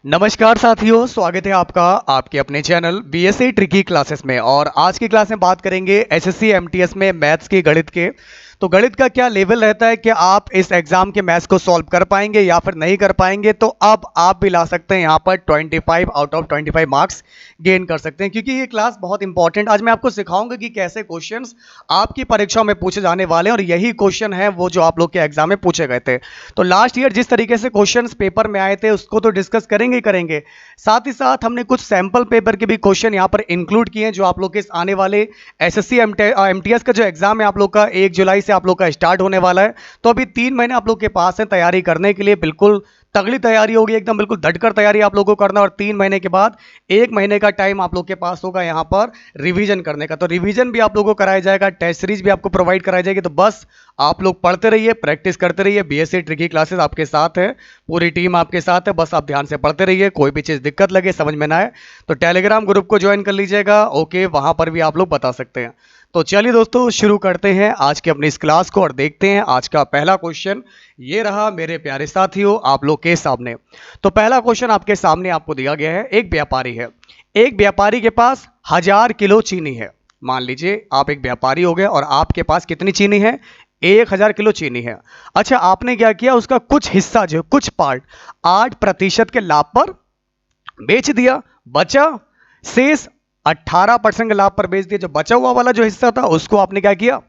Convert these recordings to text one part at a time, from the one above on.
नमस्कार साथियों, स्वागत है आपका आपके अपने चैनल बीएससी ट्रिकी क्लासेस में। और आज की क्लास में बात करेंगे एसएससी एमटीएस में मैथ्स के गणित के। तो गणित का क्या लेवल रहता है कि आप इस एग्जाम के मैथ्स को सॉल्व कर पाएंगे या फिर नहीं कर पाएंगे। तो अब आप भी ला सकते हैं यहाँ पर 25 आउट ऑफ 25 मार्क्स गेन कर सकते हैं, क्योंकि ये क्लास बहुत इंपॉर्टेंट। आज मैं आपको सिखाऊंगा कि कैसे क्वेश्चंस आपकी परीक्षाओं में पूछे जाने वाले हैं, और यही क्वेश्चन है वो जो आप लोग के एग्जाम में पूछे गए थे। तो लास्ट ईयर जिस तरीके से क्वेश्चंस पेपर में आए थे उसको तो डिस्कस करेंगे ही करेंगे, साथ ही साथ हमने कुछ सैंपल पेपर के भी क्वेश्चन यहाँ पर इंक्लूड किए हैं जो आप लोग के आने वाले एसएससी एमटीएस का जो एग्जाम है आप लोग का 1 जुलाई से आप लोग का स्टार्ट होने वाला है। तो अभी 3 महीने आप लोग के पास है तैयारी करने के लिए। बिल्कुल तगड़ी तैयारी होगी, एकदम बिल्कुल डटकर तैयारी आप लोगों को करना। और 3 महीने के बाद 1 महीने का टाइम आप लोग के पास होगा यहाँ पर रिवीजन करने का। तो रिवीजन भी आप लोगों को कराया जाएगा, टेस्ट सीरीज भी आपको प्रोवाइड कराई जाएगी। तो बस आप लोग पढ़ते रहिए, प्रैक्टिस करते रहिए। बीएससी ट्रिकी क्लासेस आपके साथ है, पूरी टीम आपके साथ है। बस आप ध्यान से पढ़ते रहिए। कोई भी चीज़ दिक्कत लगे, समझ में ना आए तो टेलीग्राम ग्रुप को ज्वाइन कर लीजिएगा। ओके, वहां पर भी आप लोग बता सकते हैं। तो चलिए दोस्तों, शुरू करते हैं आज की अपनी इस क्लास को और देखते हैं आज का पहला क्वेश्चन। ये रहा मेरे प्यारे साथियों आप लोग के सामने। तो पहला क्वेश्चन आपके सामने आपको दिया गया है। एक व्यापारी के पास 1000 किलो चीनी है। मान लीजिए आप एक व्यापारी हो गए और आपके पास कितनी चीनी है? 1000 किलो चीनी है। अच्छा, आपने क्या किया, उसका कुछ हिस्सा जो कुछ पार्ट 8% के लाभ पर बेच दिया। बचा शेष 18% के लाभ पर बेच दिया। जो बचा हुआ वाला जो हिस्सा था उसको आपने क्या किया?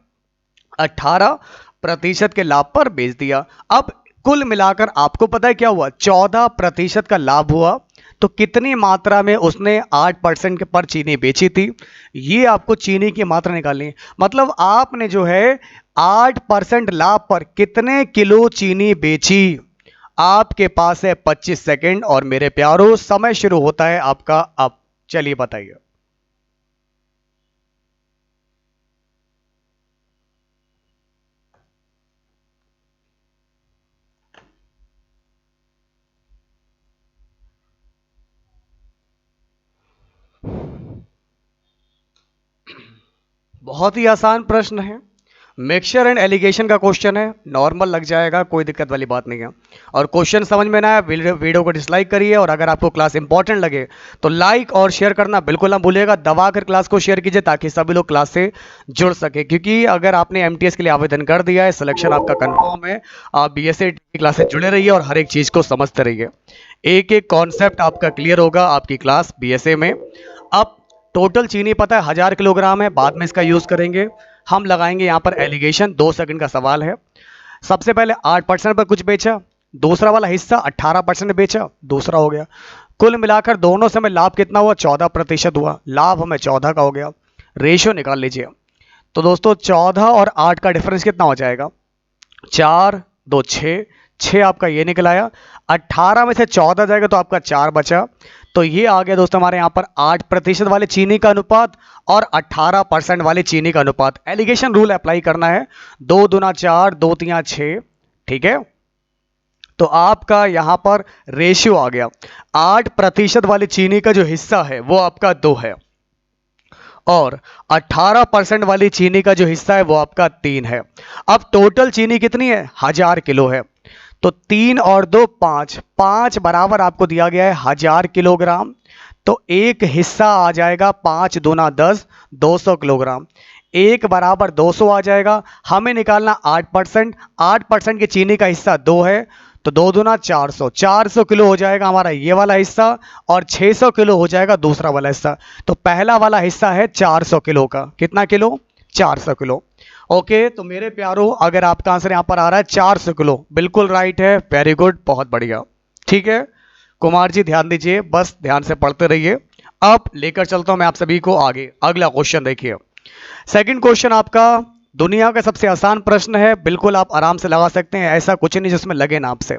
18% के लाभ पर बेच दिया। अब कुल मिलाकर आपको पता है क्या हुआ? 14% का लाभ हुआ। तो कितनी मात्रा में उसने 8% के पर चीनी बेची थी? ये आपको चीनी की मात्रा निकालनी है। मतलब आपने जो है 8% लाभ पर कितने किलो चीनी बेची। आपके पास है 25 सेकंड और मेरे प्यारो समय शुरू होता है आपका अब। चलिए बताइए। बहुत ही आसान प्रश्न है, मिक्सचर एंड एलिगेशन का क्वेश्चन है। नॉर्मल लग जाएगा, कोई दिक्कत वाली बात नहीं है। और क्वेश्चन समझ में ना आए वीडियो को डिसलाइक करिए। और अगर आपको क्लास इंपॉर्टेंट लगे तो लाइक और शेयर करना बिल्कुल ना भूलिएगा। दबा कर क्लास को शेयर कीजिए ताकि सभी लोग क्लास से जुड़ सके। क्योंकि अगर आपने एमटीएस के लिए आवेदन कर दिया है, सिलेक्शन आपका कंफर्म है, आप बीएससी क्लास से जुड़े रहिए और हर एक चीज को समझते रहिए। एक एक कॉन्सेप्ट आपका क्लियर होगा आपकी क्लास बीएसए में। अब टोटल चीनी पता है 1000 किलोग्राम है, बाद में इसका यूज करेंगे। हम लगाएंगे यहाँ पर एलिगेशन। 2 सेकंड का सवाल है। सबसे पहले 8% पर कुछ बेचा, दूसरा वाला हिस्सा 18% बेचा, दूसरा हो गया। कुल मिलाकर दोनों से हमें लाभ कितना हुआ? 14% हुआ। लाभ हमें 14 का हो गया। रेशियो निकाल लीजिए। तो दोस्तों 14 और 8 का डिफरेंस कितना हो जाएगा? 4 2 6, 6 आपका ये निकल आया। 18 में से 14 जाएगा तो आपका 4 बचा। तो ये आ गया दोस्तों हमारे यहाँ पर 8% वाले चीनी का अनुपात और 18% वाले चीनी का अनुपात। एलिगेशन रूल अप्लाई करना है। 2 दूना 4, 2 तिया 6, ठीक है। तो आपका यहां पर रेशियो आ गया। 8% वाले चीनी का जो हिस्सा है वो आपका 2 है, और 18% वाली चीनी का जो हिस्सा है वो आपका 3 है। अब टोटल चीनी कितनी है? 1000 किलो है। तो 3 और 2 5, 5 बराबर आपको दिया गया है 1000 किलोग्राम। तो एक हिस्सा आ जाएगा 5 दूना 10, 200 किलोग्राम। एक बराबर 200 आ जाएगा। हमें निकालना 8%। 8% की चीनी का हिस्सा 2 है, तो 2 दूना 400, 400 किलो हो जाएगा हमारा ये वाला हिस्सा, और 600 किलो हो जाएगा दूसरा वाला हिस्सा। तो पहला वाला हिस्सा है 400 किलो का। कितना किलो? 400 किलो। ओके, तो मेरे प्यारो अगर आपका आंसर यहां पर आ रहा है 400 किलो, बिल्कुल राइट है। वेरी गुड, बहुत बढ़िया। ठीक है कुमार जी, ध्यान दीजिए, बस ध्यान से पढ़ते रहिए। अब लेकर चलता हूं मैं आप सभी को आगे। अगला क्वेश्चन देखिए। सेकंड क्वेश्चन आपका दुनिया का सबसे आसान प्रश्न है, बिल्कुल आप आराम से लगा सकते हैं। ऐसा कुछ नहीं जिसमें लगे ना आपसे।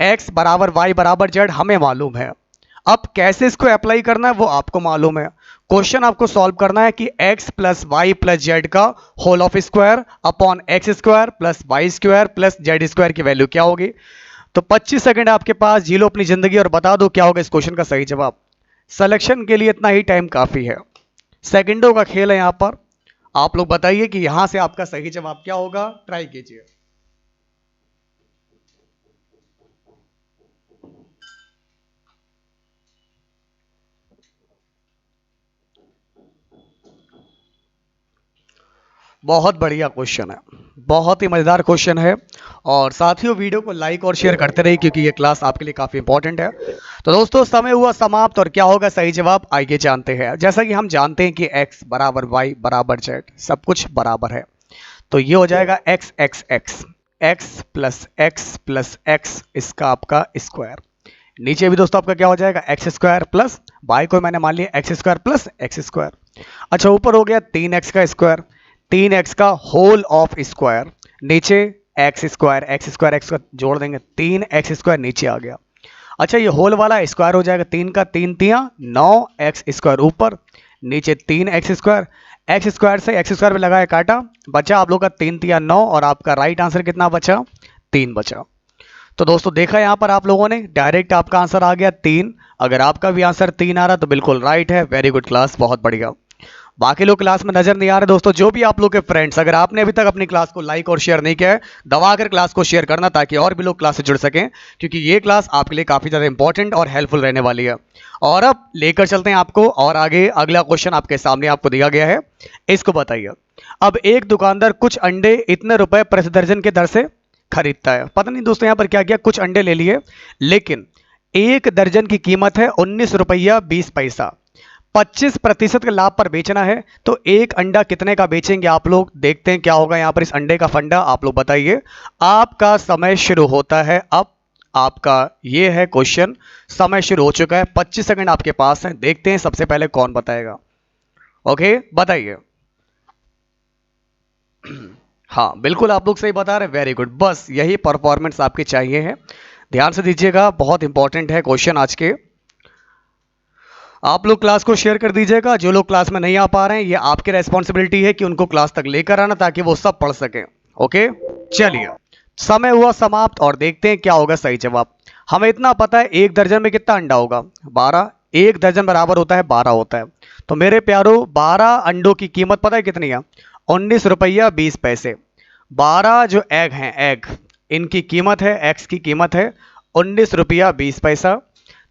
x बराबर y बराबर z हमें मालूम है। अब कैसे इसको अप्लाई करना है वो आपको मालूम है। क्वेश्चन आपको सॉल्व करना है कि x plus Y plus Z का whole of square upon X square plus Y square plus Z square की वैल्यू क्या होगी। तो 25 सेकंड आपके पास, जी लो अपनी जिंदगी और बता दो क्या होगा इस क्वेश्चन का सही जवाब। सिलेक्शन के लिए इतना ही टाइम काफी है, सेकंडों का खेल है यहां पर। आप लोग बताइए कि यहां से आपका सही जवाब क्या होगा, ट्राई कीजिए। बहुत बढ़िया क्वेश्चन है, बहुत ही मज़ेदार क्वेश्चन है। और साथियों वीडियो को लाइक और शेयर करते रहिए क्योंकि ये क्लास आपके लिए काफ़ी इंपॉर्टेंट है। तो दोस्तों समय हुआ समाप्त और क्या होगा सही जवाब आइए जानते हैं। जैसा कि हम जानते हैं कि x बराबर y बराबर z, सब कुछ बराबर है। तो ये हो जाएगा x x x x plus x इसका आपका स्क्वायर। नीचे भी दोस्तों आपका क्या हो जाएगा एक्स स्क्वायर प्लस वाई को मैंने मान लिया x square plus x square. अच्छा ऊपर हो गया 3x का स्क्वायर, 3x का होल ऑफ स्क्वायर, नीचे एक्स स्क्वायर एक्स का जोड़ देंगे 3x स्क्वायर नीचे आ गया। अच्छा ये होल वाला स्क्वायर हो जाएगा 3 का 3 तिया 9x स्क्वायर ऊपर, नीचे 3x स्क्वायर, एक्स स्क्वायर से एक्स स्क्वायर में लगाया काटा, बचा आप लोग का 3 तिया 9 और आपका राइट आंसर कितना बचा 3 बचा। तो दोस्तों देखा यहां पर आप लोगों ने डायरेक्ट आपका आंसर आ गया 3। अगर आपका भी आंसर 3 आ रहा तो बिल्कुल राइट है, वेरी गुड क्लास, बहुत बढ़िया। बाकी लोग क्लास में नजर नहीं आ रहे दोस्तों, जो भी आप लोग के फ्रेंड्स, अगर आपने अभी तक अपनी क्लास को लाइक और शेयर नहीं किया है दबा कर क्लास को शेयर करना ताकि और भी लोग क्लास से जुड़ सकें, क्योंकि ये क्लास आपके लिए काफी ज्यादा इंपॉर्टेंट और हेल्पफुल रहने वाली है। और अब लेकर चलते हैं आपको और आगे, अगला क्वेश्चन आपके सामने आपको दिया गया है, इसको बताइए। अब एक दुकानदार कुछ अंडे इतने रुपए प्रति दर्जन के दर से खरीदता है। पता नहीं दोस्तों यहां पर क्या किया, कुछ अंडे ले लिए लेकिन एक दर्जन की कीमत है 19 रुपया 20 पैसा, 25% के लाभ पर बेचना है। तो एक अंडा कितने का बेचेंगे आप लोग, देखते हैं क्या होगा यहां पर इस अंडे का फंडा, आप लोग बताइए। आपका समय शुरू होता है अब, आपका ये है क्वेश्चन, समय शुरू हो चुका है, 25 सेकंड आपके पास है, देखते हैं सबसे पहले कौन बताएगा। ओके बताइए। हाँ बिल्कुल आप लोग सही बता रहे हैं, वेरी गुड, बस यही परफॉर्मेंस आपकी चाहिए है। ध्यान से दीजिएगा, बहुत इंपॉर्टेंट है क्वेश्चन आज के। आप लोग क्लास को शेयर कर दीजिएगा, जो लोग क्लास में नहीं आ पा रहे हैं ये आपकी रेस्पॉन्सिबिलिटी है कि उनको क्लास तक लेकर आना ताकि वो सब पढ़ सकें। ओके चलिए समय हुआ समाप्त और देखते हैं क्या होगा सही जवाब। हमें इतना पता है एक दर्जन में कितना अंडा होगा 12, एक दर्जन बराबर होता है 12 होता है। तो मेरे प्यारो 12 अंडों की कीमत पता है कितनी है, 19 रुपया 20 पैसे। 12 जो एग हैं, एग इनकी कीमत है, एक्स की कीमत है 19 रुपया 20 पैसा।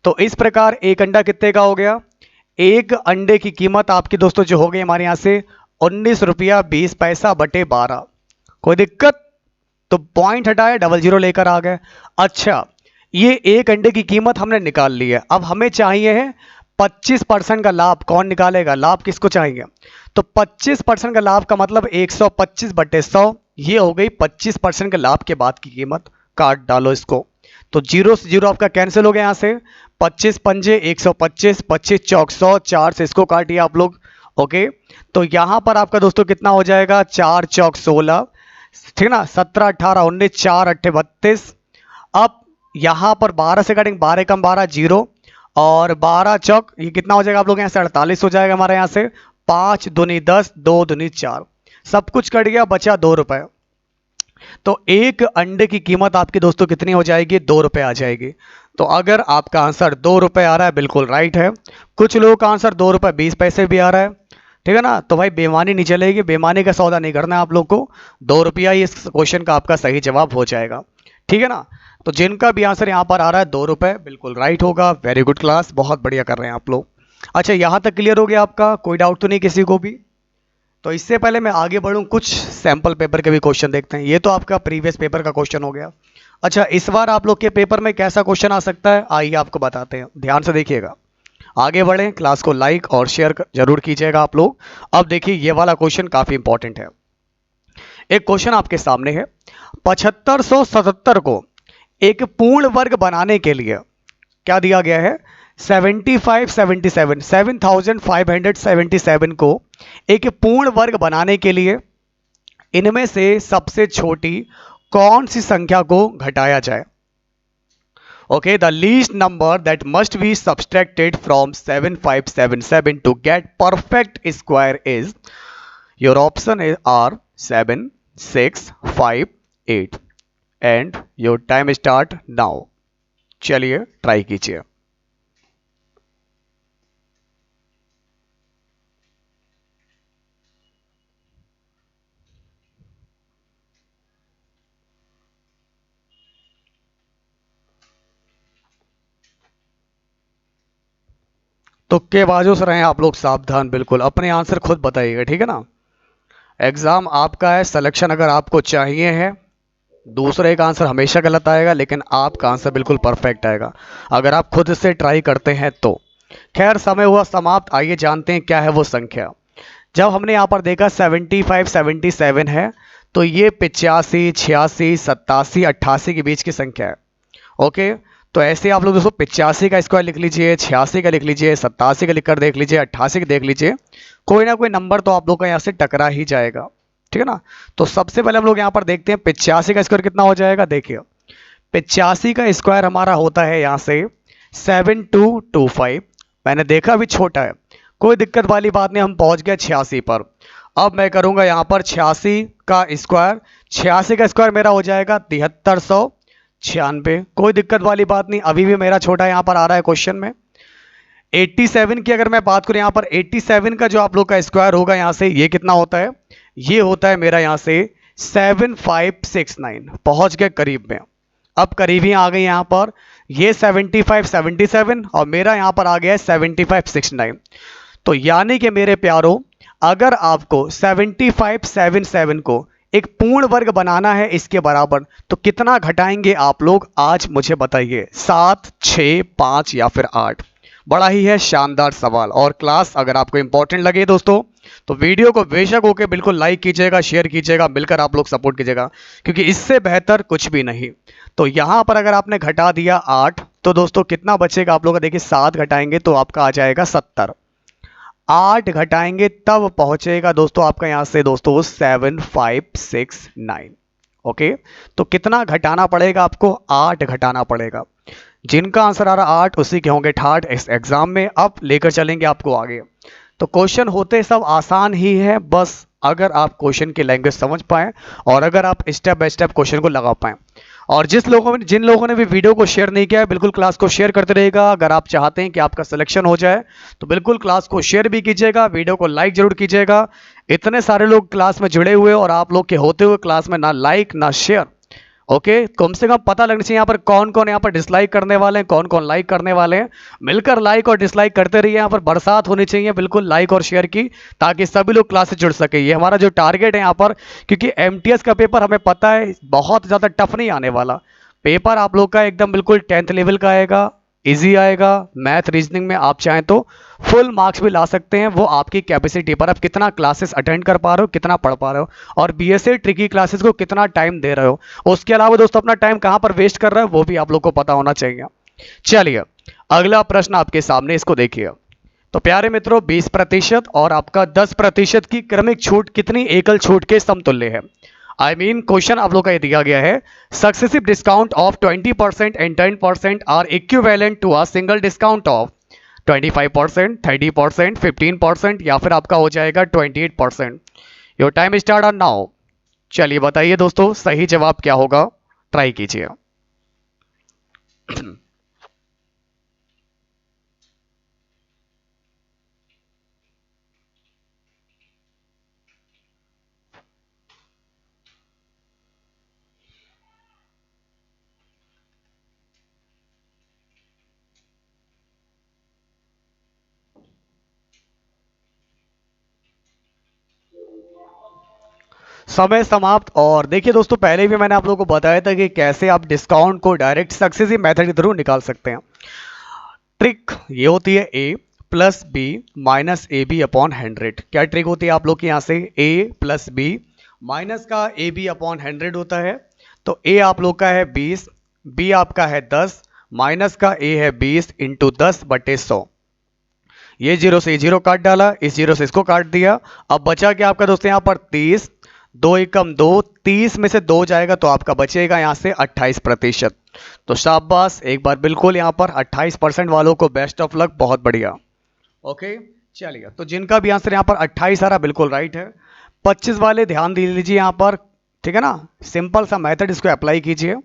तो इस प्रकार एक अंडा कितने का हो गया, एक अंडे की कीमत आपकी दोस्तों जो हो गई हमारे यहां से 19 रुपया 20 पैसा बटे 12। कोई दिक्कत, तो पॉइंट हटाया डबल जीरो लेकर आ गए। अच्छा ये एक अंडे की कीमत हमने निकाल ली है, अब हमें चाहिए है 25% का लाभ। कौन निकालेगा लाभ, किसको चाहिए, तो 25% का लाभ का मतलब 125 बटे 100, ये हो गई 25% के लाभ के बाद की कीमत। काट डालो इसको, तो जीरो से जीरो आपका कैंसिल हो गया यहां से, 25 पंजे 125, 25 चौक 100, 4 से इसको काटिए आप लोग। ओके तो यहां पर आपका दोस्तों कितना हो जाएगा, 4 चौक 16, ठीक ना, 17 18 19, 4 8 32। अब यहां पर 12 से कटेंगे, 12 कम 12 जीरो, और 12 चौक ये कितना हो जाएगा आप लोग यहाँ से 48 हो जाएगा हमारे यहाँ से, 5 दूनी 10, 2 दूनी 4, सब कुछ कट गया, बचा 2 रुपए। तो एक अंडे की कीमत आपकी दोस्तों कितनी हो जाएगी, 2 रुपए आ जाएगी। तो अगर आपका आंसर 2 रुपए आ रहा है बिल्कुल राइट है। कुछ लोगों का आंसर 2 रुपए 20 पैसे भी आ रहा है, ठीक है ना, तो भाई बेईमानी नहीं चलेगी, बेईमानी का सौदा नहीं करना है आप लोग को। 2 रुपया ही इस क्वेश्चन का आपका सही जवाब हो जाएगा, ठीक है ना। तो जिनका भी आंसर यहाँ पर आ रहा है 2 रुपए बिल्कुल राइट होगा, वेरी गुड क्लास, बहुत बढ़िया कर रहे हैं आप लोग। अच्छा यहाँ तक क्लियर हो गया आपका, कोई डाउट तो नहीं किसी को भी। तो इससे पहले मैं आगे बढ़ूं, कुछ सैंपल पेपर के भी क्वेश्चन देखते हैं। ये तो आपका प्रीवियस पेपर का क्वेश्चन हो गया। अच्छा इस बार आप लोग के पेपर में कैसा क्वेश्चन आ सकता है आइए आपको बताते हैं, ध्यान से देखिएगा। आगे बढ़ें, क्लास को लाइक और शेयर जरूर कीजिएगा आप लोग। अब देखिए ये वाला क्वेश्चन काफी इंपॉर्टेंट है। एक क्वेश्चन आपके सामने है, 7577 को एक पूर्ण वर्ग बनाने के लिए क्या दिया गया है, 7577 को एक पूर्ण वर्ग बनाने के लिए इनमें से सबसे छोटी कौन सी संख्या को घटाया जाए। Okay the least number that must be subtracted from 7577 to get perfect square is, your option are 7 6 5 8 and your time start now. चलिए ट्राई कीजिए। तुक्केबाजों से रहें आप लोग सावधान, बिल्कुल अपने आंसर खुद बताइएगा, ठीक है ना। एग्जाम आपका है, सिलेक्शन अगर आपको चाहिए है, दूसरे का आंसर हमेशा गलत आएगा, लेकिन आपका आंसर बिल्कुल परफेक्ट आएगा अगर आप खुद से ट्राई करते हैं तो। खैर समय हुआ समाप्त, आइए जानते हैं क्या है वो संख्या। जब हमने यहाँ पर देखा 75 77 है, तो ये 85 86 87 88 के बीच की संख्या है। ओके, तो ऐसे आप लोग दोस्तों 85 का स्क्वायर लिख लीजिए, 86 का लिख लीजिए, 87 का लिख कर देख लीजिए, 88 का देख लीजिए, कोई ना कोई नंबर तो आप लोग का यहाँ से टकरा ही जाएगा। ठीक है ना। तो सबसे पहले हम लोग यहाँ पर देखते हैं 85 का स्क्वायर कितना हो जाएगा। देखिए 85 का स्क्वायर हमारा होता है यहाँ से 7225। मैंने देखा अभी छोटा है, कोई दिक्कत वाली बात नहीं, हम पहुंच गए 86 पर। अब मैं करूंगा यहाँ पर 86 का स्क्वायर, 86 का स्क्वायर मेरा हो जाएगा 7396। कोई दिक्कत वाली बात नहीं, अभी भी मेरा छोटा यहाँ पर आ रहा है क्वेश्चन में। 87 की अगर मैं बात करूं यहाँ पर 87 का जो आप लोग का स्क्वायर होगा यहाँ से, ये कितना होता है, ये होता है मेरा यहाँ से 7569। पहुंच गए करीब में, अब करीब ही आ गए यहाँ पर, ये 75 77 और मेरा यहाँ पर आ गया है 75 69। तो यानी कि मेरे प्यारों, अगर आपको 75 77 को एक पूर्ण वर्ग बनाना है इसके बराबर, तो कितना घटाएंगे आप लोग, आज मुझे बताइए। 7 6 5 या फिर 8? बड़ा ही है शानदार सवाल। और क्लास अगर आपको इंपॉर्टेंट लगे दोस्तों, तो वीडियो को बेशक होके बिल्कुल लाइक कीजिएगा, शेयर कीजिएगा, मिलकर आप लोग सपोर्ट कीजिएगा, क्योंकि इससे बेहतर कुछ भी नहीं। तो यहां पर अगर आपने घटा दिया 8, तो दोस्तों कितना बचेगा आप लोग का, देखिए 7 घटाएंगे तो आपका आ जाएगा 70, 8 घटाएंगे तब पहुंचेगा दोस्तों आपका यहां से दोस्तों 7569। ओके, तो कितना घटाना पड़ेगा आपको, 8 घटाना पड़ेगा। जिनका आंसर आ रहा 8 उसी के होंगे ठाठ इस एग्जाम में। अब लेकर चलेंगे आपको आगे। तो क्वेश्चन होते सब आसान ही है, बस अगर आप क्वेश्चन की लैंग्वेज समझ पाए और अगर आप स्टेप बाय स्टेप क्वेश्चन को लगा पाए। और जिन लोगों ने भी वीडियो को शेयर नहीं किया है, बिल्कुल क्लास को शेयर करते रहेगा। अगर आप चाहते हैं कि आपका सिलेक्शन हो जाए तो बिल्कुल क्लास को शेयर भी कीजिएगा, वीडियो को लाइक जरूर कीजिएगा। इतने सारे लोग क्लास में जुड़े हुए और आप लोग के होते हुए क्लास में ना लाइक ना शेयर। ओके, कम से कम पता लगना चाहिए यहाँ पर कौन कौन यहाँ पर डिसलाइक करने वाले हैं, कौन कौन लाइक करने वाले हैं। मिलकर लाइक और डिसलाइक करते रहिए, यहाँ पर बरसात होनी चाहिए बिल्कुल लाइक और शेयर की, ताकि सभी लोग क्लास से जुड़ सके। ये हमारा जो टारगेट है यहाँ पर, क्योंकि एमटीएस का पेपर हमें पता है बहुत ज़्यादा टफ नहीं आने वाला। पेपर आप लोग का एकदम बिल्कुल 10th लेवल का आएगा, इजी आएगा। मैथ रीजनिंग में आप चाहें तो फुल मार्क्स भी ला सकते हैं, वो आपकी कैपेसिटी पर, आप कितना क्लासेस अटेंड कर पा रहे हो, कितना पढ़ पा रहे हो, और बीएसए ट्रिकी क्लासेस को कितना टाइम दे रहे हो। उसके अलावा दोस्तों अपना टाइम कहां पर वेस्ट कर रहे हो वो भी आप लोग को पता होना चाहिए। चलिए अगला प्रश्न आपके सामने, इसको देखिए। तो प्यारे मित्रों, 20% और आपका 10% की क्रमिक छूट कितनी एकल छूट के समतुल्य है। क्वेश्चन आप लोग का ये दिया गया है, successive discount of 20% and 10% are equivalent to a single discount of 25%, 30%, 15% या फिर आपका हो जाएगा 28%। Your time start on now. चलिए बताइए दोस्तों सही जवाब क्या होगा, ट्राई कीजिए। समय समाप्त। और देखिए दोस्तों, पहले भी मैंने आप लोगों को बताया था कि कैसे आप डिस्काउंट को डायरेक्ट सक्सेसिव मेथड के थ्रू निकाल सकते हैं। ट्रिक ये होती है a plus b minus a b upon 100। क्या ट्रिक होती है आप लोग की यहाँ से, a प्लस बी माइनस का ए बी अपॉन 100 होता है। तो a आप लोग का है 20, b आपका है 10, माइनस का a है 20 इंटू 10/100। ये जीरो से जीरो काट डाला, इस जीरो से इसको काट दिया। अब बचा क्या आपका दोस्तों यहाँ पर 30, 2 एकम 2, 30 में से 2 जाएगा तो आपका बचेगा यहाँ से 28%। तो शाबाश, एक बार बिल्कुल यहाँ पर 28% वालों को बेस्ट ऑफ लक, बहुत बढ़िया। ओके चलिए, तो जिनका भी आंसर यहाँ पर 28 आ रहा बिल्कुल राइट है। 25 वाले ध्यान दे लीजिए यहाँ पर, ठीक है ना, सिंपल सा मेथड, इसको अप्लाई कीजिए।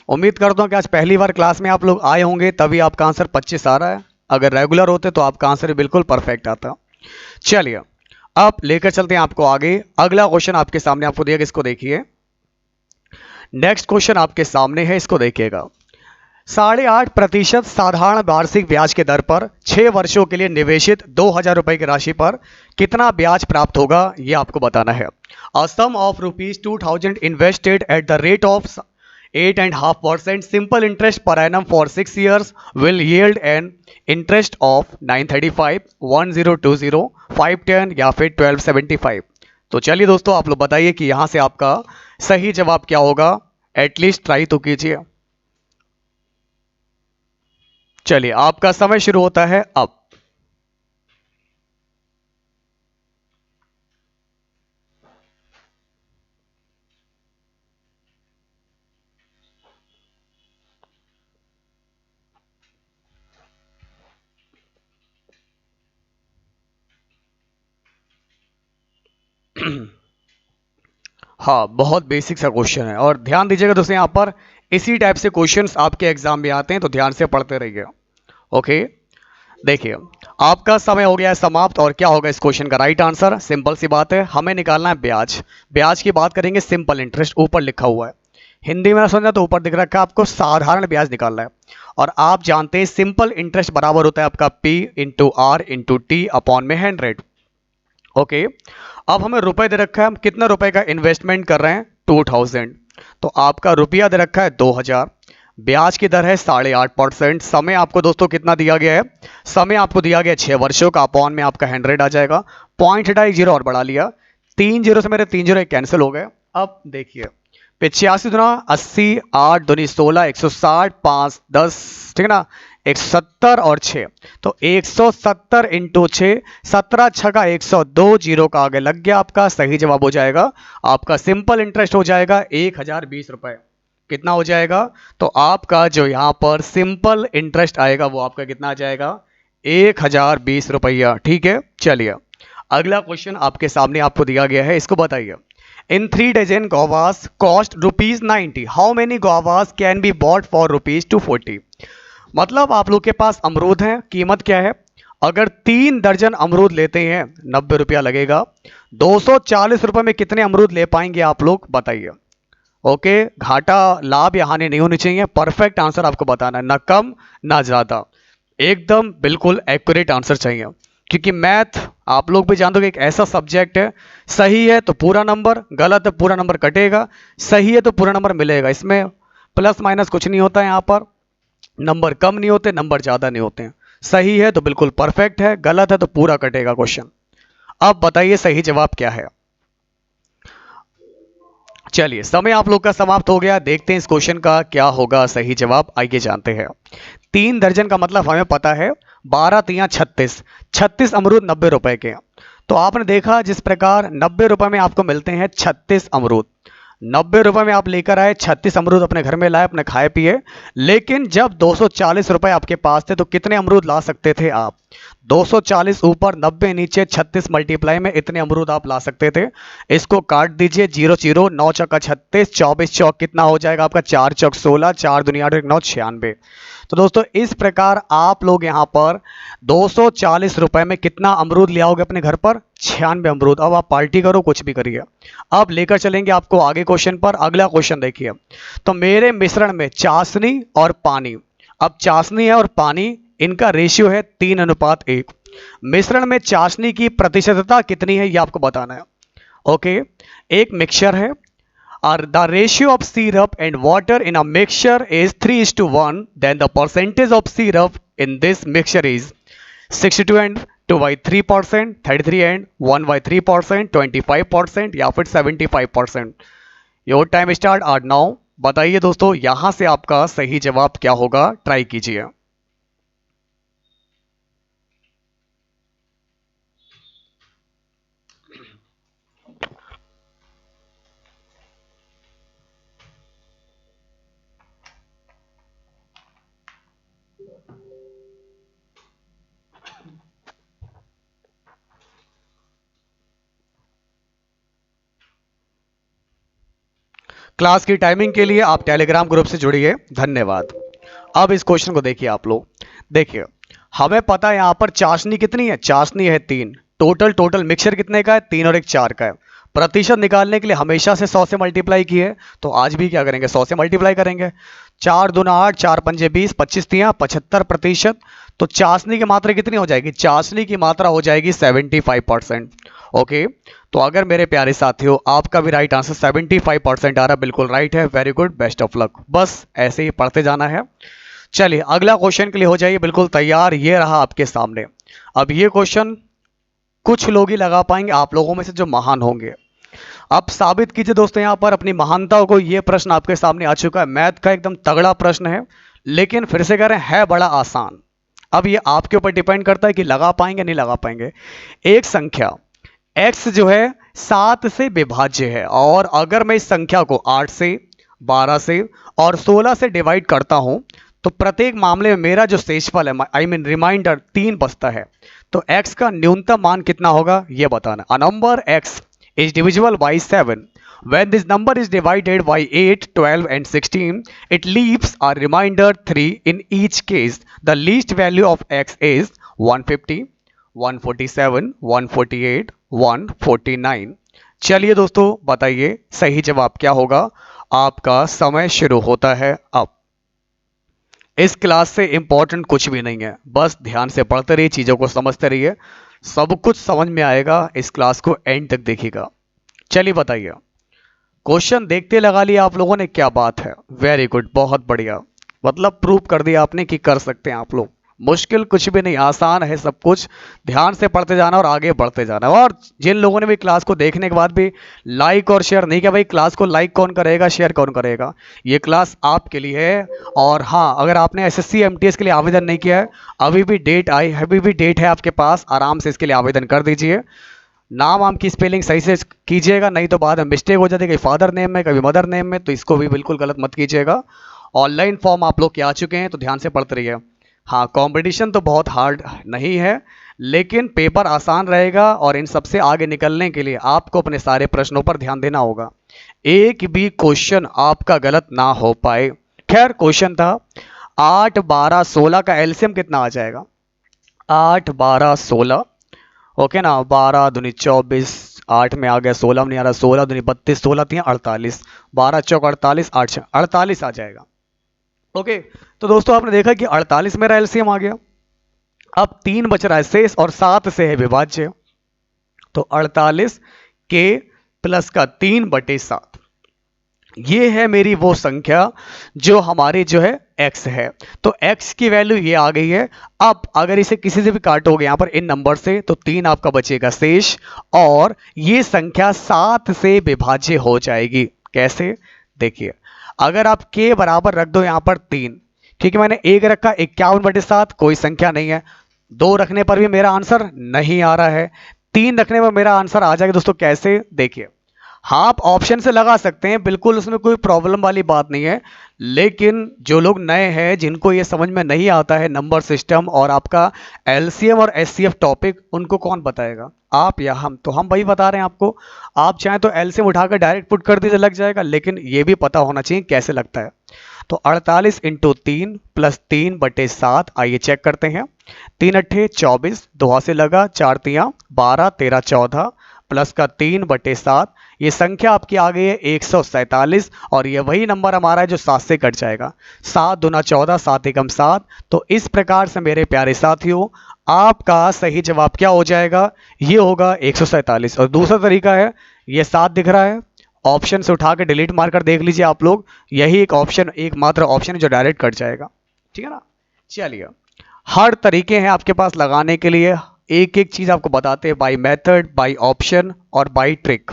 उम्मीद करता हूँ कि आज पहली बार क्लास में आप लोग आए होंगे, तभी आपका आंसर 25 आ रहा है। अगर रेगुलर होते तो आपका आंसर बिल्कुल परफेक्ट आता। चलिए अब लेकर चलते हैं आपको आगे। अगला क्वेश्चन आपके सामने आपको दिया, इसको देखिए। नेक्स्ट क्वेश्चन आपके सामने है, इसको देखिएगा। 8.5% साधारण वार्षिक ब्याज के दर पर 6 वर्षों के लिए निवेशित 2,000 रुपए की राशि पर कितना ब्याज प्राप्त होगा, यह आपको बताना है। A sum of ₹2,000 invested at the rate of 8.5% simple interest per annum for 6 years will yield an interest of 935, 1020, 510 या फिर 1275। तो चलिए दोस्तों, आप लोग बताइए कि यहां से आपका सही जवाब क्या होगा। एटलीस्ट ट्राई तो कीजिए। चलिए, आपका समय शुरू होता है अब। हाँ, बहुत बेसिक सा क्वेश्चन है और ध्यान दीजिएगा दोस्तों, यहाँ पर इसी टाइप से क्वेश्चंस आपके एग्जाम में आते हैं, तो ध्यान से पढ़ते रहिए। ओके, देखिए आपका समय हो गया है समाप्त। और क्या होगा इस क्वेश्चन का राइट आंसर? सिंपल सी बात है, हमें निकालना है ब्याज। ब्याज की बात करेंगे, सिंपल इंटरेस्ट ऊपर लिखा हुआ है, हिंदी में ना समझा तो ऊपर दिख रखा है, आपको साधारण ब्याज निकालना है। और आप जानते हैं सिंपल इंटरेस्ट बराबर होता है आपका P into R into T upon में 100। ओके, अब हमें रुपए दे रखा है, हम कितना रुपए का इन्वेस्टमेंट कर रहे हैं? 2000। तो आपका रुपया दे रखा है 2000, ब्याज की दर है 8.5%। समय आपको दोस्तों कितना दिया गया है? समय आपको दिया गया 6 वर्षों का, अपॉन में आपका 100 आ जाएगा। पॉइंट हटा, 1 जीरो और बढ़ा लिया, 3 जीरो से मेरे 3 जीरो कैंसिल हो गए। अब देखिए 85 दुना 80, 8 दूनी 16, 160, 5 10, ठीक है ना, 170 और 6, तो 170 इंटू 6, 17 छका 102, जीरो का आगे लग गया, आपका सही जवाब हो जाएगा। आपका सिंपल इंटरेस्ट हो जाएगा 1020 रुपए। कितना हो जाएगा? तो आपका जो यहां पर सिंपल इंटरेस्ट आएगा वो आपका कितना आ जाएगा? 1020 रुपया। ठीक है, चलिए अगला क्वेश्चन आपके सामने आपको दिया गया है, इसको बताइए। In 3 dozen guavas cost ₹90, how many guavas can be bought for ₹240? मतलब आप लोग के पास अमरूद हैं, कीमत क्या है? अगर 3 दर्जन अमरूद लेते हैं 90 रुपया लगेगा। 240 रुपए में कितने अमरूद ले पाएंगे आप लोग, बताइए। ओके, घाटा लाभ या हानि नहीं होनी चाहिए, परफेक्ट आंसर आपको बताना है, ना कम ना ज्यादा, एकदम बिल्कुल एक्यूरेट आंसर चाहिए। क्योंकि मैथ आप लोग भी जानते हो कि एक ऐसा सब्जेक्ट है, सही है तो पूरा नंबर, गलत है पूरा नंबर कटेगा, सही है तो पूरा नंबर मिलेगा। इसमें प्लस माइनस कुछ नहीं होता है, यहाँ पर नंबर कम नहीं होते, नंबर ज्यादा नहीं होते हैं। सही है तो बिल्कुल परफेक्ट है, गलत है तो पूरा कटेगा क्वेश्चन। अब बताइए सही जवाब क्या है। चलिए, समय आप लोग का समाप्त हो गया, देखते हैं इस क्वेश्चन का क्या होगा सही जवाब, आइए जानते हैं। 3 दर्जन का मतलब हमें पता है 12 3 36, 36 अमरूद 90 रुपए के। तो आपने देखा जिस प्रकार 90 रुपए में आपको मिलते हैं 36 अमरूद, 90 रुपए में आप लेकर आए 36 अमरूद, अपने घर में लाए, अपने खाए पिए। लेकिन जब 240 रुपए आपके पास थे तो कितने अमरूद ला सकते थे आप? 240 ऊपर 90 नीचे 36 मल्टीप्लाई में इतने अमरूद आप ला सकते थे। इसको काट दीजिए, 0 0, 9 चौका 36, 24 चौक कितना हो जाएगा आपका? 4 चौक 16, 4 दुनिया 8 9 96। तो दोस्तों इस प्रकार आप लोग यहां पर 240 रुपए में कितना अमरूद ले आओगे अपने घर पर? 96 अमरूद। अब आप पार्टी करो, कुछ भी करिए। अब लेकर चलेंगे आपको आगे क्वेश्चन पर। अगला क्वेश्चन देखिए, तो मेरे मिश्रण में चाशनी और पानी, अब चाशनी है और पानी, इनका रेशियो है 3:1। मिश्रण में चाशनी की प्रतिशतता कितनी है ये आपको बताना है। ओके, एक मिक्सचर है और the ratio of syrup and water in a mixture is 3:1, then the percentage of syrup in this mixture is 62 and 2/3%, 33 and 1/3%, 25% या फिर 75%। Your time start our now. बताइए दोस्तों यहां से आपका सही जवाब क्या होगा, ट्राई कीजिए। क्लास की टाइमिंग के लिए आप टेलीग्राम ग्रुप से जुड़िए, धन्यवाद। अब इस क्वेश्चन को देखिए आप लोग, देखिए हमें पता है यहां पर चाशनी कितनी है? चाशनी है 3, टोटल मिक्सचर कितने का है? 3 और 1 4 का है। प्रतिशत निकालने के लिए हमेशा से 100 से मल्टीप्लाई किए, तो आज भी क्या करेंगे, 100 से मल्टीप्लाई करेंगे। 4 दूना 8, 4 पंजे 20, 25 तियां 75%। तो चाशनी की मात्रा कितनी हो जाएगी, चाशनी की मात्रा हो जाएगी 75%। ओके, तो अगर मेरे प्यारे साथियों आपका भी राइट आंसर 75% आ रहा, बिल्कुल राइट है, very good, best of luck. बस ऐसे ही पढ़ते जाना है। चलिए अगला क्वेश्चन के लिए हो जाइए बिल्कुल तैयार, ये रहा आपके सामने। अब ये क्वेश्चन कुछ लोग ही लगा पाएंगे, आप लोगों में से जो महान होंगे। अब साबित कीजिए दोस्तों यहां पर अपनी महानताओं को। ये प्रश्न आपके सामने आ चुका है, मैथ का एकदम तगड़ा प्रश्न है, लेकिन फिर से कह रहे हैं है बड़ा आसान। अब ये आपके ऊपर डिपेंड करता है कि लगा पाएंगे नहीं लगा पाएंगे। एक संख्या x जो है 7 से विभाज्य है, और अगर मैं इस संख्या को 8 से, 12 से और 16 से डिवाइड करता हूं तो प्रत्येक मामले में मेरा जो शेषफल है, आई मीन रिमाइंडर 3 बचता है। तो x का न्यूनतम मान कितना होगा ये बताना। A number x is divisible by 7. When this number is divided by 8, 12 and 16, it leaves a remainder 3 in each case. The least value of x is 150, 147, 148, 149. चलिए दोस्तों बताइए सही जवाब क्या होगा। आपका समय शुरू होता है अब। इस क्लास से इंपॉर्टेंट कुछ भी नहीं है, बस ध्यान से पढ़ते रहिए, चीज़ों को समझते रहिए, सब कुछ समझ में आएगा। इस क्लास को एंड तक देखिएगा। चलिए बताइए, क्वेश्चन देखते लगा लिया आप लोगों ने, क्या बात है, वेरी गुड, बहुत बढ़िया, मतलब प्रूव कर दिया आपने कि कर सकते हैं आप लोग। मुश्किल कुछ भी नहीं, आसान है सब कुछ, ध्यान से पढ़ते जाना और आगे बढ़ते जाना। और जिन लोगों ने भी क्लास को देखने के बाद भी लाइक और शेयर नहीं किया, भाई क्लास को लाइक कौन करेगा, शेयर कौन करेगा, ये क्लास आपके लिए है। और हाँ, अगर आपने एसएससी एमटीएस के लिए आवेदन नहीं किया है, अभी भी डेट है आपके पास, आराम से इसके लिए आवेदन कर दीजिए। नाम आम की स्पेलिंग सही से कीजिएगा, नहीं तो बाद में मिस्टेक हो जाती है, कभी फादर नेम में कभी मदर नेम में, तो इसको भी बिल्कुल गलत मत कीजिएगा। ऑनलाइन फॉर्म आप लोग के आ चुके हैं, तो ध्यान से पढ़ते रहिए। हाँ, कंपटीशन तो बहुत हार्ड नहीं है, लेकिन पेपर आसान रहेगा, और इन सबसे आगे निकलने के लिए आपको अपने सारे प्रश्नों पर ध्यान देना होगा, एक भी क्वेश्चन आपका गलत ना हो पाए। खैर क्वेश्चन था 8, 12, 16 का एलसीएम कितना आ जाएगा, 8, 12, 16, ओके ना, 12 दूनी 24, 8 में आ गया, 16 में नहीं आ रहा, 16 दूनी 32, 16 3 48, 12 चौक 48, 8 6 48 आ जाएगा। ओके, तो दोस्तों आपने देखा कि 48 मेरा एलसीएम आ गया। अब 3 बच रहा है शेष, और 7 से है विभाज्य, तो 48 के प्लस का 3/7, ये है मेरी वो संख्या जो हमारी जो है x है। तो x की वैल्यू ये आ गई है। अब अगर इसे किसी से भी काटोगे यहां पर इन नंबर से, तो 3 आपका बचेगा शेष, और ये संख्या 7 से विभाज्य हो जाएगी। कैसे, देखिए, अगर आप k बराबर रख दो यहां पर 3, क्योंकि मैंने 1 रखा, 51/7 कोई संख्या नहीं है, 2 रखने पर भी मेरा आंसर नहीं आ रहा है, 3 रखने पर मेरा आंसर आ जाएगा। दोस्तों कैसे, देखिए, हाँ आप ऑप्शन से लगा सकते हैं, बिल्कुल उसमें कोई प्रॉब्लम वाली बात नहीं है, लेकिन जो लोग नए हैं, जिनको ये समझ में नहीं आता है नंबर सिस्टम और आपका एलसीएम और एचसीएफ टॉपिक, उनको कौन बताएगा, आप या हम? तो हम वही बता रहे हैं आपको। आप चाहें तो एलसीएम उठाकर डायरेक्ट पुट कर दीजिए, लग जाएगा, लेकिन ये भी पता होना चाहिए कैसे लगता है। तो 48 × 3 प्लस 3/7, आइए चेक करते हैं। 3 अट्ठे 24, 2 से लगा, 4 तियां 12, 13 14 प्लस का 3/7, ये संख्या आपकी आ गई है 147, और ये वही नंबर हमारा है जो 7 से कट जाएगा। 7 दूना 14, 7 एकम 7। तो इस प्रकार से मेरे प्यारे साथियों आपका सही जवाब क्या हो जाएगा, ये होगा 147। और दूसरा तरीका है, ये 7 दिख रहा है, ऑप्शन से उठा के डिलीट मारकर देख लीजिए आप लोग, यही एक ऑप्शन, एकमात्र ऑप्शन है जो डायरेक्ट कट जाएगा, ठीक है ना। चलिए, हर तरीके हैं आपके पास लगाने के लिए, एक एक चीज आपको बताते हैं, बाय मेथड, बाय ऑप्शन और बाय ट्रिक,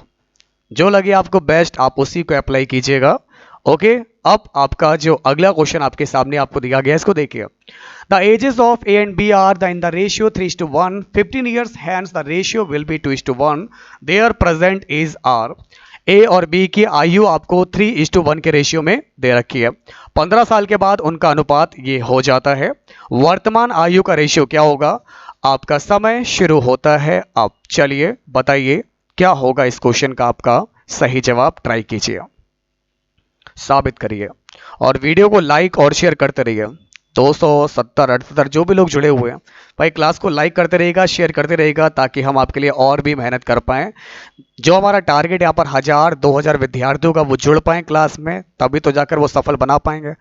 जो लगे आपको बेस्ट आप उसी को अप्लाई कीजिएगा। ओके, अब आपका जो अगला क्वेश्चन आपके सामने आपको दिया गया है, इसको देखिए। The ages of A and B are in the ratio 3:1, 15 years hence the ratio will be 2:1, their present age are. A और बी की आयु आपको 3:1 के रेशियो में दे रखी है। 15 साल के बाद उनका अनुपात ये हो जाता है। वर्तमान आयु का रेशियो क्या होगा? आपका समय शुरू होता है अब। चलिए बताइए क्या होगा इस क्वेश्चन का आपका सही जवाब, ट्राई कीजिए, साबित करिए और वीडियो को लाइक और शेयर करते रहिए। 270 78 जो भी लोग जुड़े हुए हैं भाई, क्लास को लाइक करते रहेगा, शेयर करते रहेगा, ताकि हम आपके लिए और भी मेहनत कर पाएं। जो हमारा टारगेट यहाँ पर 1000 2000 विद्यार्थियों का वो जुड़ पाएं क्लास में, तभी तो जाकर वो सफल बना पाएंगे।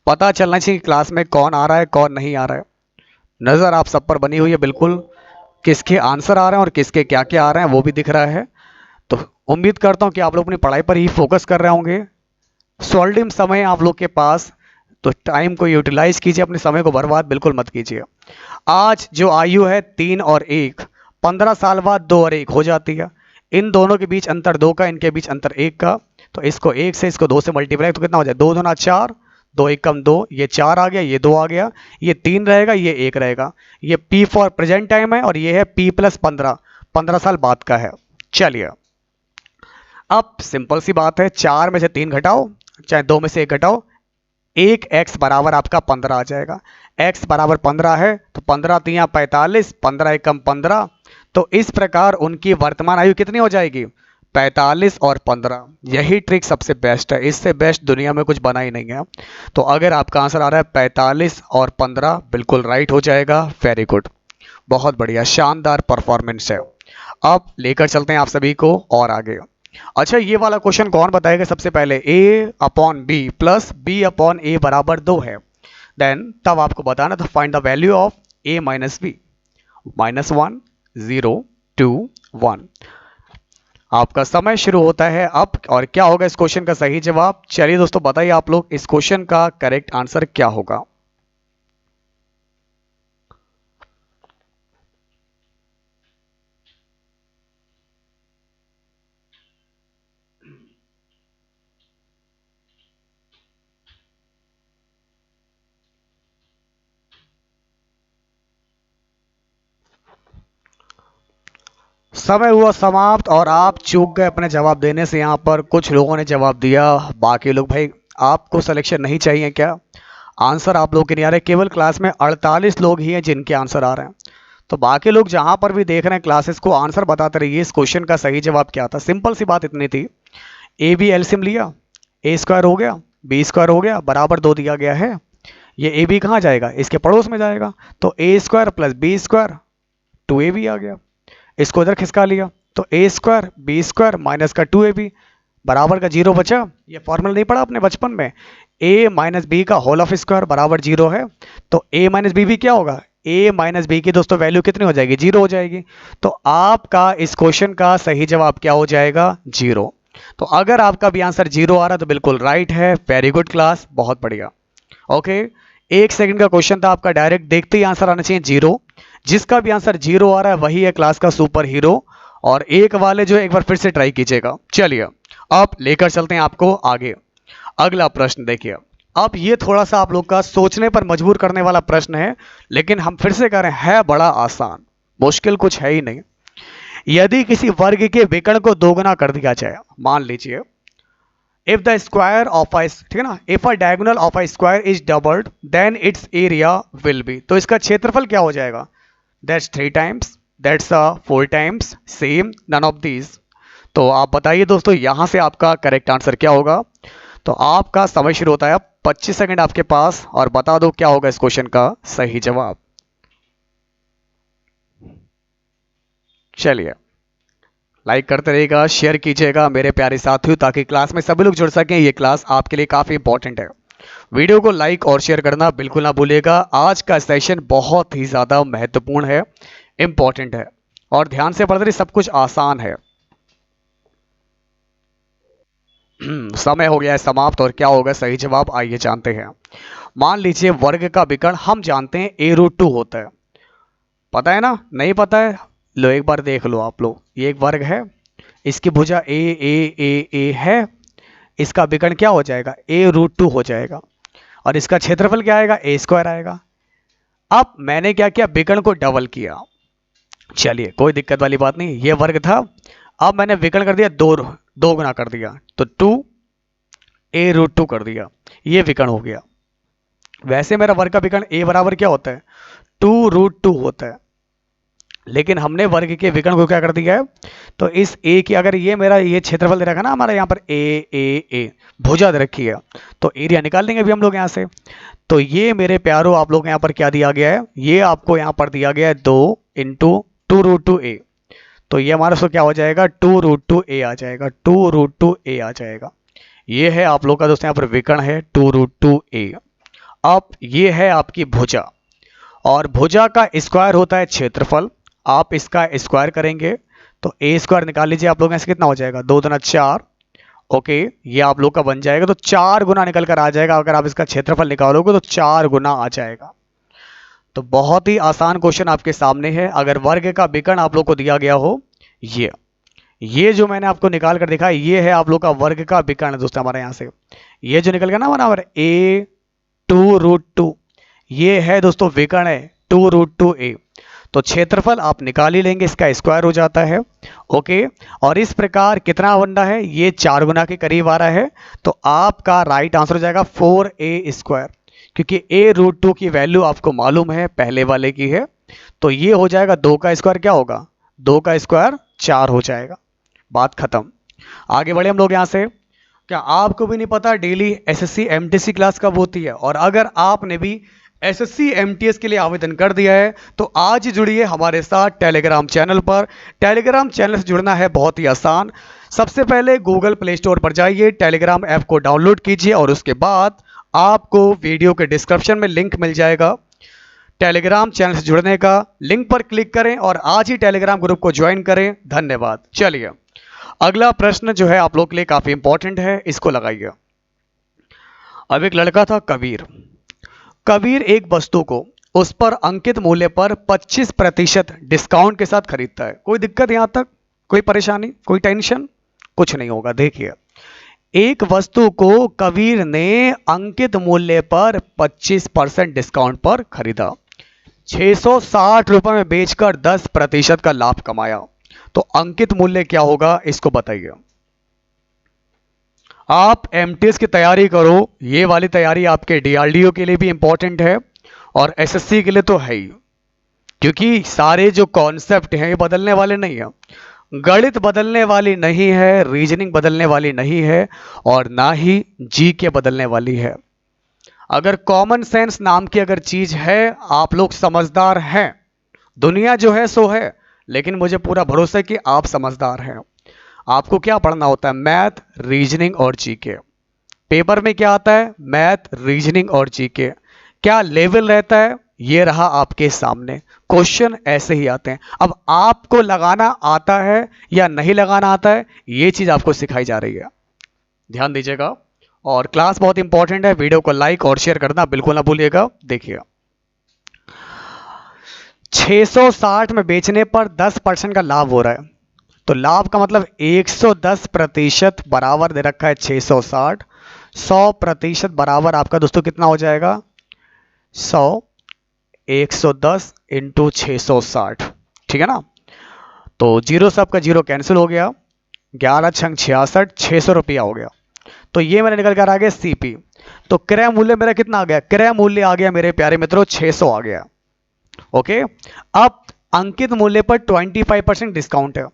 पता चलना चाहिए कि क्लास में कौन आ रहा है कौन नहीं आ रहा है। नज़र आप सब पर बनी हुई है बिल्कुल, किसके आंसर आ रहे हैं और किसके क्या क्या आ रहे हैं वो भी दिख रहा है। तो उम्मीद करता हूँ कि आप लोग अपनी पढ़ाई पर ही फोकस कर रहे होंगे। सॉलिड समय आप लोग के पास, तो टाइम को यूटिलाइज कीजिए, अपने समय को बर्बाद बिल्कुल मत कीजिए। आज जो आयु है 3 और 1, 15 साल बाद 2 और 1 हो जाती है। इन दोनों के बीच अंतर 2 का, इनके बीच अंतर 1 का। तो इसको 1 से इसको 2 से मल्टीप्लाई तो कितना हो जाए, 2 दूना 4, 2 1 कम 2, ये 4 आ गया, ये 2 आ गया, ये 3 रहेगा, ये 1 रहेगा। ये P फॉर प्रेजेंट टाइम है और ये है P प्लस 15, 15 साल बाद का है। चलिए अब सिंपल सी बात है, 4 में से 3 घटाओ, चाहे 2 में से 1 घटाओ, 1 x बराबर आपका 15 आ जाएगा। x बराबर 15 है तो 15 3 45, 15 एकम 15। तो इस प्रकार उनकी वर्तमान आयु कितनी हो जाएगी, 45 और 15। यही ट्रिक सबसे बेस्ट है, इससे बेस्ट दुनिया में कुछ बना ही नहीं है। तो अगर आपका आंसर आ रहा है 45 और 15, बिल्कुल राइट हो जाएगा। वेरी गुड, बहुत बढ़िया, शानदार परफॉर्मेंस है। अब लेकर चलते हैं आप सभी को और आगे। अच्छा, ये वाला क्वेश्चन कौन बताएगा सबसे पहले, a upon B plus B upon A बराबर 2 है। देन तब आपको बताना था find the value of a minus B. -1 0 2 1। आपका समय शुरू होता है अब, और क्या होगा इस क्वेश्चन का सही जवाब। चलिए दोस्तों बताइए आप लोग इस क्वेश्चन का करेक्ट आंसर क्या होगा। समय हुआ समाप्त और आप चूक गए अपने जवाब देने से। यहाँ पर कुछ लोगों ने जवाब दिया, बाकी लोग, भाई आपको सिलेक्शन नहीं चाहिए क्या? आंसर आप लोग के नहीं आ रहे, केवल क्लास में 48 लोग ही हैं जिनके आंसर आ रहे हैं। तो बाकी लोग जहाँ पर भी देख रहे हैं क्लासेस को, आंसर बताते रहिए इस क्वेश्चन का सही जवाब क्या था। सिंपल सी बात इतनी थी, ए बी एलसीएम लिया, ए स्क्वायर हो गया, बी स्क्वायर हो गया, बराबर 2 दिया गया है। ये ए बी कहाँ जाएगा, इसके पड़ोस में जाएगा, तो A square plus B square 2ab आ गया। इसको इधर खिसका लिया तो A square B square minus का 2ab बराबर का 0 बचा। ये फॉर्मूला नहीं पढ़ा आपने बचपन में, a माइनस बी का होल ऑफ स्क्वायर बराबर 0 है। तो a माइनस बी भी क्या होगा, a माइनस बी की दोस्तों वैल्यू कितनी हो जाएगी, 0 हो जाएगी। तो आपका इस क्वेश्चन का सही जवाब क्या हो जाएगा, 0। तो अगर आपका भी आंसर 0 आ रहा है तो बिल्कुल राइट है। वेरी गुड क्लास, बहुत बढ़िया। ओके, 1 सेकंड का क्वेश्चन था आपका, डायरेक्ट देखते ही आंसर आना चाहिए 0। जिसका भी आंसर 0 आ रहा है वही है क्लास का सुपर हीरो। और एक वाले जो एक बार फिर से ट्राई कीजिएगा। चलिए अब लेकर चलते हैं आपको आगे। अगला प्रश्न देखिए, अब ये थोड़ा सा आप लोग का सोचने पर मजबूर करने वाला प्रश्न है, लेकिन हम फिर से कह रहे हैं, है बड़ा आसान, मुश्किल कुछ है ही नहीं। यदि किसी वर्ग के विकर्ण को दोगुना कर दिया जाए, मान लीजिए if the square of a, ठीक है ना, if a diagonal of a square is doubled then its area will be. तो इसका क्षेत्रफल क्या हो जाएगा, that's 3 times, that's 4 times, same, none of these. तो आप बताइए दोस्तों यहां से आपका करेक्ट आंसर क्या होगा। तो आपका समय शुरू होता है अब, 25 सेकंड आपके पास, और बता दो क्या होगा इस क्वेश्चन का सही जवाब। चलिए लाइक करते रहिएगा, शेयर कीजिएगा मेरे प्यारे साथियों, ताकि क्लास में सभी लोग जुड़ सकें। ये क्लास आपके लिए काफ़ी इंपॉर्टेंट है। वीडियो को लाइक और शेयर करना बिल्कुल ना भूलिएगा। आज का सेशन बहुत ही ज़्यादा महत्वपूर्ण है, इंपॉर्टेंट है, और ध्यान से पढ़ते रहिए, सब कुछ आसान है। समय हो गया है समाप्त, और क्या होगा सही जवाब आइए जानते हैं। मान लीजिए वर्ग का विकर्ण हम जानते हैं a√2 होता है, पता है ना, नहीं पता है, लो एक बार देख लो आप लोग। ये एक वर्ग है, इसकी भुजा ए है, इसका विकर्ण क्या हो जाएगा, a√2 हो जाएगा, और इसका क्षेत्रफल क्या आएगा, ए स्क्वायर आएगा। अब मैंने क्या किया, विकर्ण को डबल किया। चलिए कोई दिक्कत वाली बात नहीं, ये वर्ग था, अब मैंने विकर्ण कर दिया, दो गुना कर दिया, तो 2a√2 कर दिया, ये विकर्ण हो गया। वैसे मेरा वर्ग का विकर्ण a बराबर क्या होता है, 2√2 होता है। लेकिन हमने वर्ग के विकर्ण को क्या कर दिया है, तो इस ए की, अगर ये मेरा ये क्षेत्रफल दे रखा है ना हमारा यहाँ पर ए भुजा दे रखी है, तो एरिया निकाल लेंगे अभी हम लोग यहाँ से। तो ये मेरे प्यारो आप लोग यहाँ पर क्या दिया गया है, ये आपको यहाँ पर दिया गया है 2 इंटू 2√2a। तो ये हमारा सो क्या हो जाएगा, 2√2a आ जाएगा, 2√2a आ जाएगा। ये है आप लोग का दोस्तों यहाँ पर विकर्ण है 2√2a। अब ये है आपकी भुजा, और भुजा का स्क्वायर होता है क्षेत्रफल। आप इसका स्क्वायर करेंगे तो ए स्क्वायर निकाल लीजिए आप लोग, ऐसे कितना हो जाएगा, 2 दूना 4। ओके, ये आप लोग का बन जाएगा, तो 4 गुना निकल कर आ जाएगा। अगर आप इसका क्षेत्रफल निकालोगे तो 4 गुना आ जाएगा। तो बहुत ही आसान क्वेश्चन आपके सामने है। अगर वर्ग का विकर्ण आप लोग को दिया गया हो, ये जो मैंने आपको निकाल कर दिखाया, ये है आप लोग का वर्ग का विकर्ण दोस्तों हमारे यहाँ से। ये जो निकल गया ना हमारा a 2√2, ये है दोस्तों विकर्ण है 2√2a। तो क्षेत्रफल आप निकाल ही लेंगे, इसका स्क्वायर हो जाता है। ओके, और इस प्रकार कितना बन रहा है, ये 4 गुना के करीब आ रहा है। तो आपका राइट आंसर हो जाएगा 4a², क्योंकि a√2 की वैल्यू आपको मालूम है, पहले वाले की है। तो ये हो जाएगा 2 का स्क्वायर क्या होगा, 2 का स्क्वायर 4 हो जाएगा। बात खत्म। आगे बढ़े हम लोग यहाँ से। क्या आपको भी नहीं पता डेली एसएससी एमटीएस की क्लास कब होती है? और अगर आपने भी एसएससी एमटीएस के लिए आवेदन कर दिया है तो आज ही जुड़िए हमारे साथ टेलीग्राम चैनल पर। टेलीग्राम चैनल से जुड़ना है बहुत ही आसान। सबसे पहले गूगल प्ले स्टोर पर जाइए, टेलीग्राम ऐप को डाउनलोड कीजिए, और उसके बाद आपको वीडियो के डिस्क्रिप्शन में लिंक मिल जाएगा टेलीग्राम चैनल से जुड़ने का। लिंक पर क्लिक करें और आज ही टेलीग्राम ग्रुप को ज्वाइन करें। धन्यवाद। चलिए अगला प्रश्न जो है आप लोग के लिए काफी इंपॉर्टेंट है, इसको लगाइए। अब एक लड़का था कबीर। कबीर एक वस्तु को उस पर अंकित मूल्य पर 25% डिस्काउंट के साथ खरीदता है। कोई दिक्कत यहां तक, कोई परेशानी, कोई टेंशन? कुछ नहीं होगा। देखिए, एक वस्तु को कबीर ने अंकित मूल्य पर 25% डिस्काउंट पर खरीदा, 660 रुपए में बेचकर 10% का लाभ कमाया। तो अंकित मूल्य क्या होगा, इसको बताइए। आप एमटीएस की तैयारी करो, ये वाली तैयारी आपके डीआरडीओ के लिए भी इंपॉर्टेंट है और एसएससी के लिए तो है ही, क्योंकि सारे जो कॉन्सेप्ट हैं ये बदलने वाले नहीं है। गणित बदलने वाली नहीं है, रीजनिंग बदलने वाली नहीं है, और ना ही जीके बदलने वाली है। अगर कॉमन सेंस नाम की अगर चीज है, आप लोग समझदार हैं, दुनिया जो है सो है, लेकिन मुझे पूरा भरोसा है कि आप समझदार हैं। आपको क्या पढ़ना होता है, मैथ, रीजनिंग और जीके। पेपर में क्या आता है, मैथ, रीजनिंग और जीके। क्या लेवल रहता है, ये रहा आपके सामने। क्वेश्चन ऐसे ही आते हैं। अब आपको लगाना आता है या नहीं लगाना आता है, ये चीज आपको सिखाई जा रही है। ध्यान दीजिएगा, और क्लास बहुत इंपॉर्टेंट है। वीडियो को लाइक और शेयर करना बिल्कुल ना भूलिएगा। देखिए, 660 में बेचने पर 10% का लाभ हो रहा है। तो लाभ का मतलब 110% बराबर दे रखा है 660, 100% बराबर आपका दोस्तों कितना हो जाएगा, 100, 110 इंटू 660, ठीक है ना। तो जीरो से आपका जीरो कैंसिल हो गया, 11 छंग 66, 600 रुपया हो गया। तो ये मैंने निकल कर आ गया सीपी। तो क्रय मूल्य मेरा कितना आ गया, क्रय मूल्य आ गया मेरे प्यारे मित्रों 600 आ गया। ओके, अब अंकित मूल्य पर 25% डिस्काउंट है।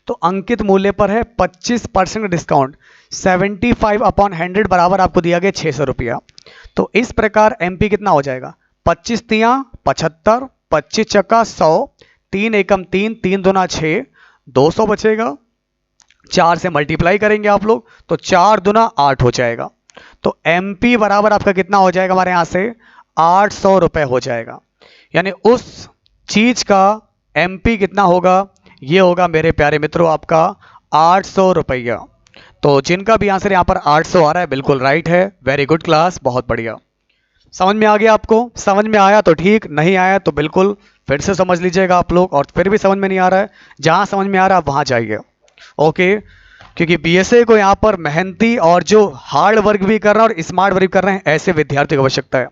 तो अंकित मूल्य पर है 25% डिस्काउंट, 75/100 बराबर आपको दिया गया 600 रुपया। तो इस प्रकार एमपी कितना हो जाएगा, 25 तियां 75, 25 चक्का 100, 3 एकम 3, 3 दूना 6, 200 बचेगा। 4 से मल्टीप्लाई करेंगे आप लोग तो 4 दूना 8 हो जाएगा। तो एमपी बराबर आपका कितना हो जाएगा हमारे यहां से, 800 रुपए हो जाएगा। यानी उस चीज का एमपी कितना होगा, ये होगा मेरे प्यारे मित्रों आपका 800 रुपया। तो जिनका भी आंसर यहां पर 800 आ रहा है बिल्कुल राइट है। वेरी गुड क्लास, बहुत बढ़िया। समझ में आ गया आपको? समझ में आया तो ठीक, नहीं आया तो बिल्कुल फिर से समझ लीजिएगा आप लोग। और फिर भी समझ में नहीं आ रहा है, जहां समझ में आ रहा है वहां जाइए। ओके, क्योंकि बीएसए को यहाँ पर मेहनती और जो हार्ड वर्क भी कर रहे हैं और स्मार्ट वर्क कर रहे हैं, ऐसे विद्यार्थियों की आवश्यकता है।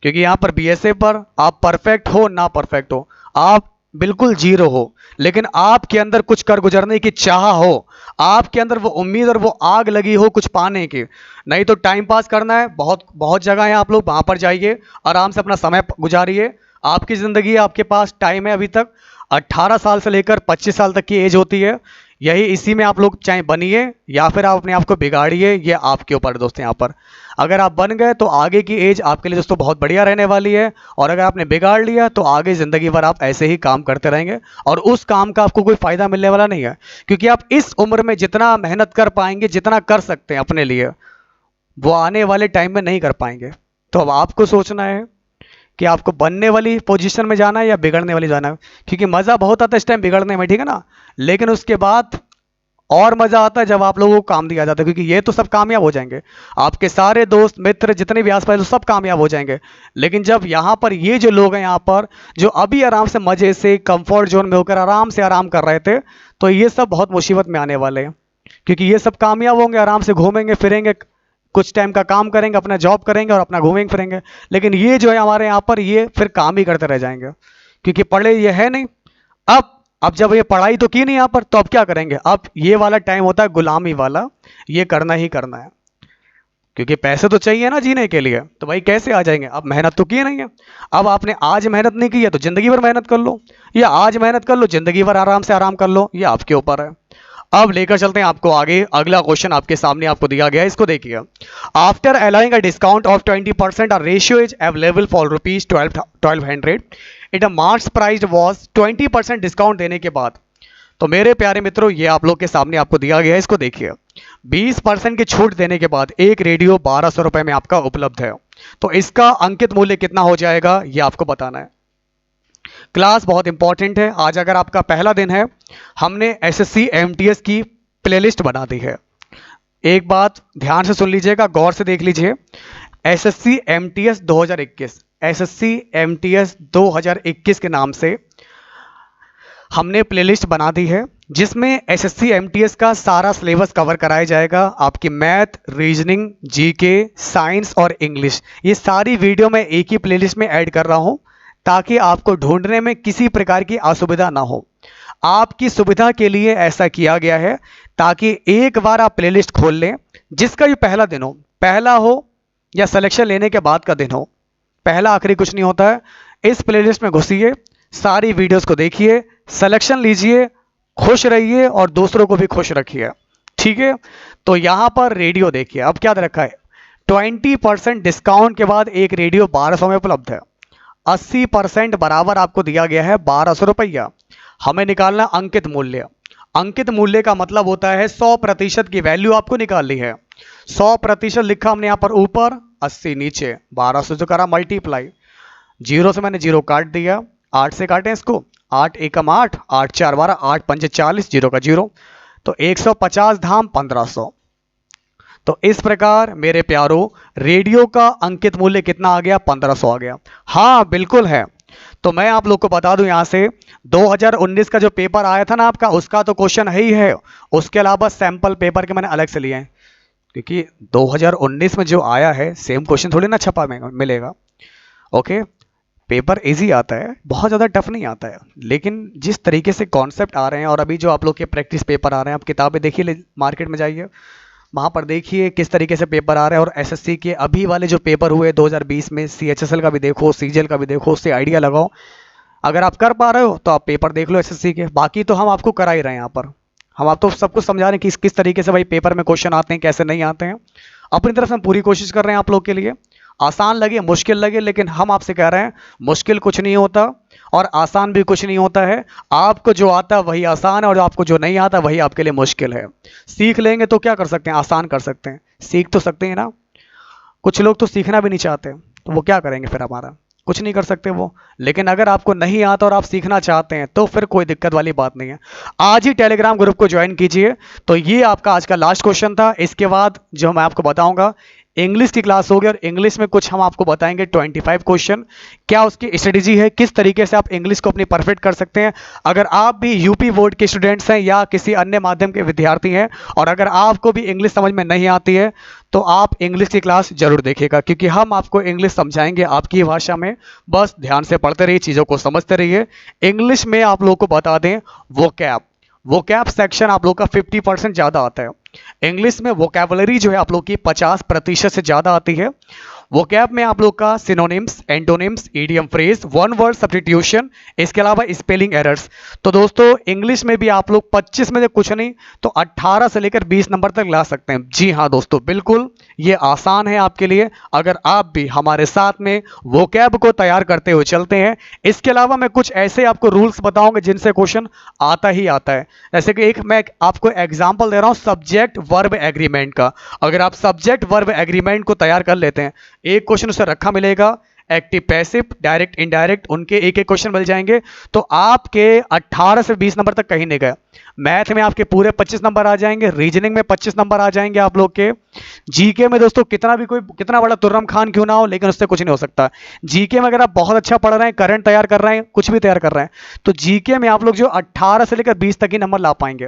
क्योंकि यहाँ पर बीएसए पर आप परफेक्ट हो ना परफेक्ट हो, आप बिल्कुल जीरो हो, लेकिन आपके अंदर कुछ कर गुजरने की चाह हो, आपके अंदर वो उम्मीद और वो आग लगी हो कुछ पाने की। नहीं तो टाइम पास करना है, बहुत बहुत जगह है, आप लोग वहां पर जाइए, आराम से अपना समय गुजारिए। आपकी ज़िंदगी है, आपके पास टाइम है अभी तक, 18 साल से लेकर 25 साल तक की एज होती है। यही इसी में आप लोग चाहे बनिए या फिर आप अपने आप को बिगाड़िए, ये आपके ऊपर है दोस्तों। यहाँ पर अगर आप बन गए तो आगे की एज आपके लिए दोस्तों बहुत बढ़िया रहने वाली है, और अगर आपने बिगाड़ लिया तो आगे ज़िंदगी भर आप ऐसे ही काम करते रहेंगे और उस काम का आपको कोई फ़ायदा मिलने वाला नहीं है। क्योंकि आप इस उम्र में जितना मेहनत कर पाएंगे, जितना कर सकते हैं अपने लिए, वो आने वाले टाइम में नहीं कर पाएंगे। तो अब आपको सोचना है कि आपको बनने वाली पोजीशन में जाना है या बिगड़ने वाली जाना है। क्योंकि मज़ा बहुत आता है इस टाइम बिगड़ने में, ठीक है ना, लेकिन उसके बाद और मज़ा आता है जब आप लोगों को काम दिया जाता है। क्योंकि ये तो सब कामयाब हो जाएंगे, आपके सारे दोस्त मित्र जितने भी आसपास सब कामयाब हो जाएंगे, लेकिन जब यहाँ पर ये जो लोग हैं यहाँ पर जो अभी आराम से मज़े से कंफर्ट जोन में होकर आराम से आराम कर रहे थे, तो ये सब बहुत मुसीबत में आने वाले हैं। क्योंकि ये सब कामयाब होंगे, आराम से घूमेंगे फिरेंगे, कुछ टाइम का काम करेंगे, अपना जॉब करेंगे और अपना घूमेंगे फिरेंगे। लेकिन ये जो है हमारे यहाँ पर, ये फिर काम ही करते रह जाएंगे, क्योंकि पढ़े ये है नहीं। अब जब ये पढ़ाई तो की नहीं यहाँ पर, तो अब क्या करेंगे? अब ये वाला टाइम होता है गुलामी वाला, ये करना ही करना है। क्योंकि पैसे तो चाहिए ना जीने के लिए, तो भाई कैसे आ जाएंगे? अब मेहनत तो की नहीं है। अब आपने आज मेहनत नहीं की है तो जिंदगी भर मेहनत कर लो, या आज मेहनत कर लो जिंदगी भर आराम से आराम कर लो, ये आपके ऊपर है। अब लेकर चलते हैं आपको आगे। अगला क्वेश्चन आपके सामने आपको दिया गया है, इसको देखिए। After allowing a discount of 20%, a ratio is available for rupees 1200, it a marks price was 20% discount देने के बाद। तो मेरे प्यारे मित्रों, ये आप लोग के सामने आपको दिया गया है, इसको देखिए। 20% की छूट देने के बाद एक रेडियो 1200 रुपए में आपका उपलब्ध है। तो इसका अंकित मूल्य कितना हो जाएगा, ये आपको बताना है। क्लास बहुत इंपॉर्टेंट है। आज अगर आपका पहला दिन है, हमने एसएससी एमटीएस की प्लेलिस्ट बना दी है। एक बात ध्यान से सुन लीजिएगा, गौर से देख लीजिए। एसएससी एमटीएस 2021, एसएससी एमटीएस 2021 के नाम से हमने प्लेलिस्ट बना दी है, जिसमें एसएससी एमटीएस का सारा सिलेबस कवर कराया जाएगा। आपकी मैथ, रीजनिंग, जीके, साइंस और इंग्लिश, ये सारी वीडियो मैं एक ही प्लेलिस्ट में ऐड कर रहा हूं, ताकि आपको ढूंढने में किसी प्रकार की असुविधा ना हो। आपकी सुविधा के लिए ऐसा किया गया है, ताकि एक बार आप प्लेलिस्ट खोल लें, जिसका भी पहला दिन हो, पहला हो या सिलेक्शन लेने के बाद का दिन हो, पहला आखिरी कुछ नहीं होता है। इस प्लेलिस्ट में घुसिए, सारी वीडियोस को देखिए, सिलेक्शन लीजिए, खुश रहिए और दूसरों को भी खुश रखिए, ठीक है। तो यहां पर रेडियो देखिए, अब क्या दे रखा है, 20% डिस्काउंट के बाद एक रेडियो 1200 में उपलब्ध है। 80% बराबर आपको दिया गया है 1200 रुपया। हमें निकालना अंकित मूल्य। अंकित मूल्य का मतलब होता है 100% की वैल्यू आपको निकालनी है। 100% लिखा हमने यहां पर ऊपर, 80 नीचे, 1200 जो करा मल्टीप्लाई, जीरो से मैंने जीरो काट दिया, 8 से काटें इसको, 8 एकम 8, 8 4 12, 8 पंच 40, जीरो का जीरो, तो 150 धाम 1500। तो इस प्रकार मेरे प्यारों, रेडियो का अंकित मूल्य कितना आ गया, 1500 आ गया। हाँ बिल्कुल है। तो मैं आप लोग को बता दूं यहां से, 2019 का जो पेपर आया था ना आपका, उसका तो क्वेश्चन है ही है, उसके अलावा सैंपल पेपर के मैंने अलग से लिए हैं। क्योंकि 2019 में जो आया है सेम क्वेश्चन थोड़ी ना छपा मिलेगा। ओके, पेपर इजी आता है, बहुत ज़्यादा टफ नहीं आता है, लेकिन जिस तरीके से कॉन्सेप्ट आ रहे हैं और अभी जो आप लोग के प्रैक्टिस पेपर आ रहे हैं, आप किताबें देखिए, मार्केट में जाइए, वहाँ पर देखिए किस तरीके से पेपर आ रहे हैं। और एसएससी के अभी वाले जो पेपर हुए 2020 में, सीएचएसएल का भी देखो, सीजीएल का भी देखो, उससे आइडिया लगाओ। अगर आप कर पा रहे हो तो आप पेपर देख लो एसएससी के, बाकी तो हम आपको करा ही रहे हैं यहाँ पर। हम आप तो सब कुछ समझा रहे हैं कि किस तरीके से भाई पेपर में क्वेश्चन आते हैं, कैसे नहीं आते हैं। अपनी तरफ से हम पूरी कोशिश कर रहे हैं आप लोग के लिए, आसान लगे मुश्किल लगे, लेकिन हम आपसे कह रहे हैं मुश्किल कुछ नहीं होता और आसान भी कुछ नहीं होता है। आपको जो आता है वही आसान है, और आपको जो नहीं आता वही आपके लिए मुश्किल है। सीख लेंगे तो क्या कर सकते हैं, आसान कर सकते हैं, सीख तो सकते हैं ना। कुछ लोग तो सीखना भी नहीं चाहते, तो वो क्या करेंगे फिर, हमारा कुछ नहीं कर सकते वो। लेकिन अगर आपको नहीं आता और आप सीखना चाहते हैं तो फिर कोई दिक्कत वाली बात नहीं है। आज ही टेलीग्राम ग्रुप को ज्वाइन कीजिए। तो ये आपका आज का लास्ट क्वेश्चन था। इसके बाद जो मैं आपको बताऊंगा, इंग्लिश की क्लास होगी, और इंग्लिश में कुछ हम आपको बताएंगे 25 क्वेश्चन, क्या उसकी स्ट्रेटेजी है, किस तरीके से आप इंग्लिश को अपनी परफेक्ट कर सकते हैं। अगर आप भी यूपी बोर्ड के स्टूडेंट्स हैं या किसी अन्य माध्यम के विद्यार्थी हैं, और अगर आपको भी इंग्लिश समझ में नहीं आती है, तो आप इंग्लिश की क्लास जरूर देखिएगा, क्योंकि हम आपको इंग्लिश समझाएंगे आपकी भाषा में। बस ध्यान से पढ़ते रहिए, चीज़ों को समझते रहिए। इंग्लिश में आप लोग को बता दें, वोकैब सेक्शन आप लोग का 50% ज़्यादा आता है। इंग्लिश में वोकैबुलरी जो है आप लोग की 50% से ज़्यादा आती है। वोकैब में आप लोग का synonyms, antonyms, idiom phrase, one word substitution, इसके अलावा स्पेलिंग एरर्स। तो दोस्तों इंग्लिश में भी आप लोग 25 में से कुछ नहीं तो 18 से लेकर 20 नंबर तक ला सकते हैं। जी हाँ दोस्तों, बिल्कुल ये आसान है आपके लिए अगर आप भी हमारे साथ में वोकैब को तैयार करते हुए चलते हैं। इसके अलावा मैं कुछ ऐसे आपको रूल्स बताऊंगा जिनसे क्वेश्चन आता ही आता है। जैसे कि एक मैं आपको एग्जांपल दे रहा हूं सब्जेक्ट वर्ब एग्रीमेंट का। अगर आप सब्जेक्ट वर्ब एग्रीमेंट को तैयार कर लेते हैं, एक क्वेश्चन उससे रखा मिलेगा, एक्टिव पैसिव डायरेक्ट इनडायरेक्ट, उनके एक एक क्वेश्चन मिल जाएंगे, तो आपके 18 से 20 नंबर तक कहीं नहीं गए। मैथ में आपके पूरे 25 नंबर आ जाएंगे, रीजनिंग में 25 नंबर आ जाएंगे आप लोग के। जीके में दोस्तों कितना बड़ा तुर्रम खान क्यों ना हो, लेकिन उससे कुछ नहीं हो सकता। जीके में अगर आप बहुत अच्छा पढ़ रहे हैं, करंट तैयार कर रहे हैं, कुछ भी तैयार कर रहे हैं, तो जीके में आप लोग जो 18 से लेकर 20 तक ही नंबर ला पाएंगे,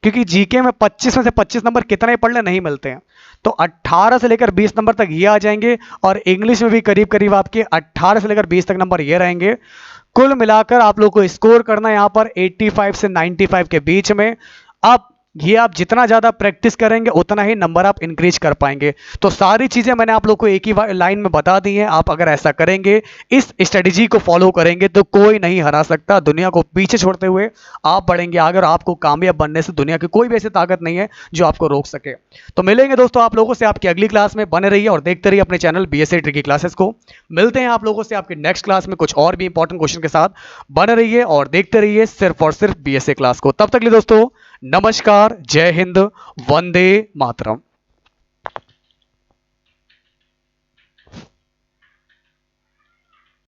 क्योंकि जीके में 25 में से 25 नंबर कितने पढ़ने नहीं मिलते हैं। तो 18 से लेकर 20 नंबर तक ये आ जाएंगे, और इंग्लिश में भी करीब करीब आपके 18 से लेकर 20 तक नंबर ये रहेंगे। कुल मिलाकर आप लोग को स्कोर करना है यहां पर 85 से 95 के बीच में। अब ये आप जितना ज्यादा प्रैक्टिस करेंगे उतना ही नंबर आप इंक्रीज कर पाएंगे। तो सारी चीजें मैंने आप लोग को एक ही लाइन में बता दी हैं। आप अगर ऐसा करेंगे, इस स्ट्रेटेजी को फॉलो करेंगे, तो कोई नहीं हरा सकता। दुनिया को पीछे छोड़ते हुए आप बढ़ेंगे आगे, और आपको कामयाब बनने से दुनिया की कोई भी ऐसी ताकत नहीं है जो आपको रोक सके। तो मिलेंगे दोस्तों आप लोगों से आपकी अगली क्लास में। बने रहिए और देखते रहिए अपने चैनल BSA ट्रिकी क्लासेस को। मिलते हैं आप लोगों से आपकी नेक्स्ट क्लास में कुछ और भी इंपॉर्टेंट क्वेश्चन के साथ। बने रहिए और देखते रहिए सिर्फ और सिर्फ BSA क्लास को। तब तक के लिए दोस्तों नमस्कार, जय हिंद, वंदे मातरम।